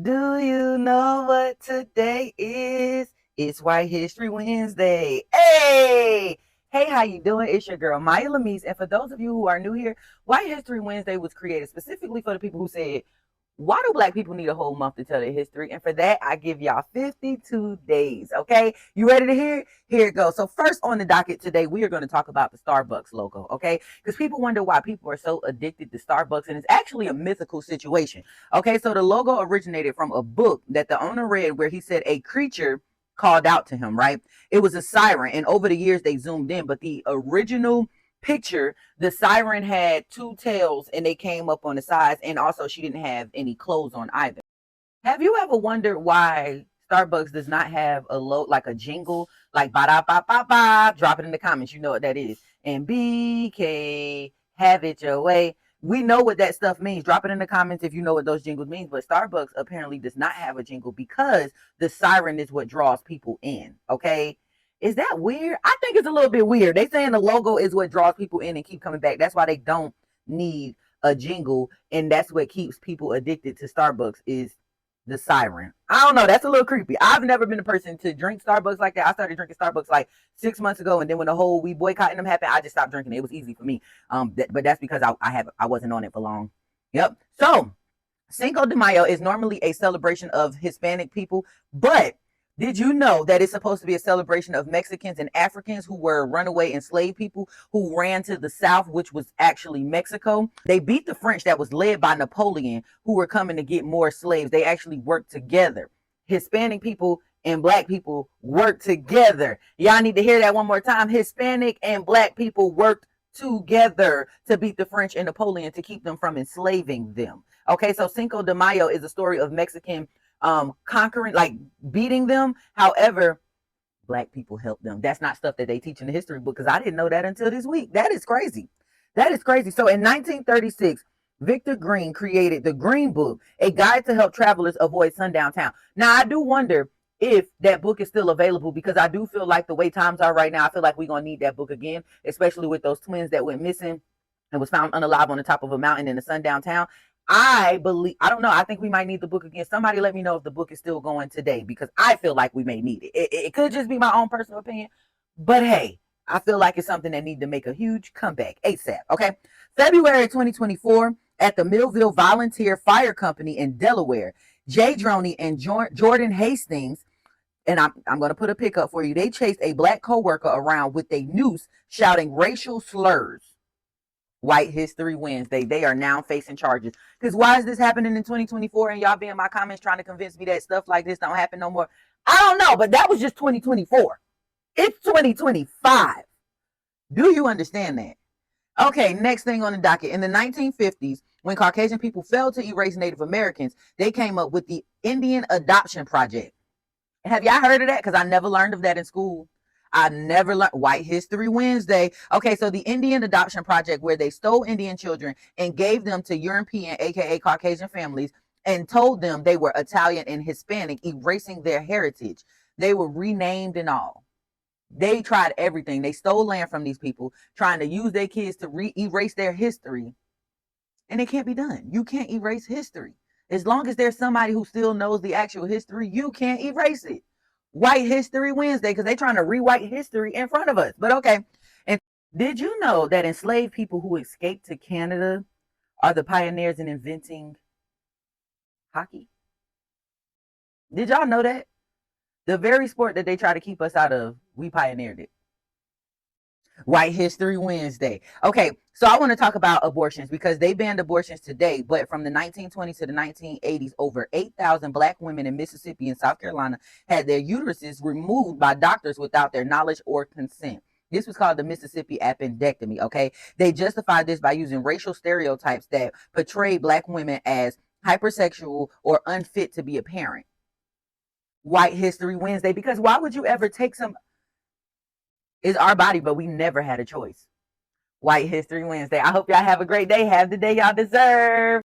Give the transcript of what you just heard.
Do you know what today is? It's White History Wednesday. Hey! Hey, how you doing? It's your girl, Maya Lamis. And for those of you who are new here, White History Wednesday was created specifically for the people who said, why do black people need a whole month to tell their history? And for that, I give y'all 52 days. Okay. You ready to hear it? Here it goes. So, first on the docket today, we are going to talk about the Starbucks logo. Okay. Because people wonder why people are so addicted to Starbucks. And it's actually a mythical situation. Okay. So, the logo originated from a book that the owner read where he said a creature called out to him, right? It was a siren. And over the years, they zoomed in. But the original picture, the siren had two tails and they came up on the sides, and also she didn't have any clothes on either. Have you ever wondered why Starbucks does not have a load like a jingle, like ba da ba ba ba? Drop it in the comments. You know what that is. And BK, have it your way. We know what that stuff means. Drop it in the comments if you know what those jingles mean. But Starbucks apparently does not have a jingle because the siren is what draws people in. Okay. Is that weird? I think it's a little bit weird. They saying the logo is what draws people in and keep coming back. That's why they don't need a jingle, and that's what keeps people addicted to Starbucks is the siren. I don't know. That's a little creepy. I've never been a person to drink Starbucks like that. I started drinking Starbucks like 6 months ago, and then when the whole we boycotting them happened, I just stopped drinking. It was easy for me. But that's because I wasn't on it for long. Yep. So Cinco de Mayo is normally a celebration of Hispanic people, but did you know that it's supposed to be a celebration of Mexicans and Africans who were runaway enslaved people who ran to the South, which was actually Mexico? They beat the French that was led by Napoleon, who were coming to get more slaves. They actually worked together. Hispanic people and black people worked together. Y'all need to hear that one more time. Hispanic and black people worked together to beat the French and Napoleon to keep them from enslaving them. Okay, so Cinco de Mayo is a story of Mexican conquering, like beating them. However, black people helped them. That's not stuff that they teach in the history book because I didn't know that until this week. That is crazy. That is crazy. So in 1936, Victor Green created the Green Book, a guide to help travelers avoid sundown town. Now, I do wonder if that book is still available because I do feel like the way times are right now, I feel like we're going to need that book again, especially with those twins that went missing and was found unalive on the top of a mountain in a sundown town. I believe, I don't know. I think we might need the book again. Somebody let me know if the book is still going today because I feel like we may need it. It could just be my own personal opinion, but hey, I feel like it's something that needs to make a huge comeback ASAP. Okay. February 2024 at the Millville Volunteer Fire Company in Delaware, Jay Droney and Jordan Hastings, and I'm going to put a pick up for you. They chased a black coworker around with a noose shouting racial slurs. White History Wednesday. They are now facing charges. Because why is this happening in 2024 and y'all be in my comments trying to convince me that stuff like this don't happen no more? I don't know, but that was just 2024. It's 2025. Do you understand that? Okay, next thing on the docket. In the 1950s, when Caucasian people failed to erase Native Americans, they came up with the Indian Adoption Project. Have y'all heard of that? Because I never learned of that in school. I never learned White History Wednesday. Okay, so the Indian Adoption Project, where they stole Indian children and gave them to European, aka Caucasian families, and told them they were Italian and Hispanic, erasing their heritage. They were renamed and all. They tried everything. They stole land from these people, trying to use their kids to erase their history. And it can't be done. You can't erase history. As long as there's somebody who still knows the actual history, you can't erase it. White History Wednesday, because they're trying to rewrite history in front of us. But okay. And did you know that enslaved people who escaped to Canada are the pioneers in inventing hockey? Did y'all know that? The very sport that they try to keep us out of, we pioneered it. White History Wednesday. Okay, so I want to talk about abortions because they banned abortions today, but from the 1920s to the 1980s, over 8,000 black women in Mississippi and South Carolina had their uteruses removed by doctors without their knowledge or consent. This was called the Mississippi appendectomy, okay? They justified this by using racial stereotypes that portray black women as hypersexual or unfit to be a parent. White History Wednesday, because why would you ever take some, it's our body, but we never had a choice. White History Wednesday. I hope y'all have a great day. Have the day y'all deserve.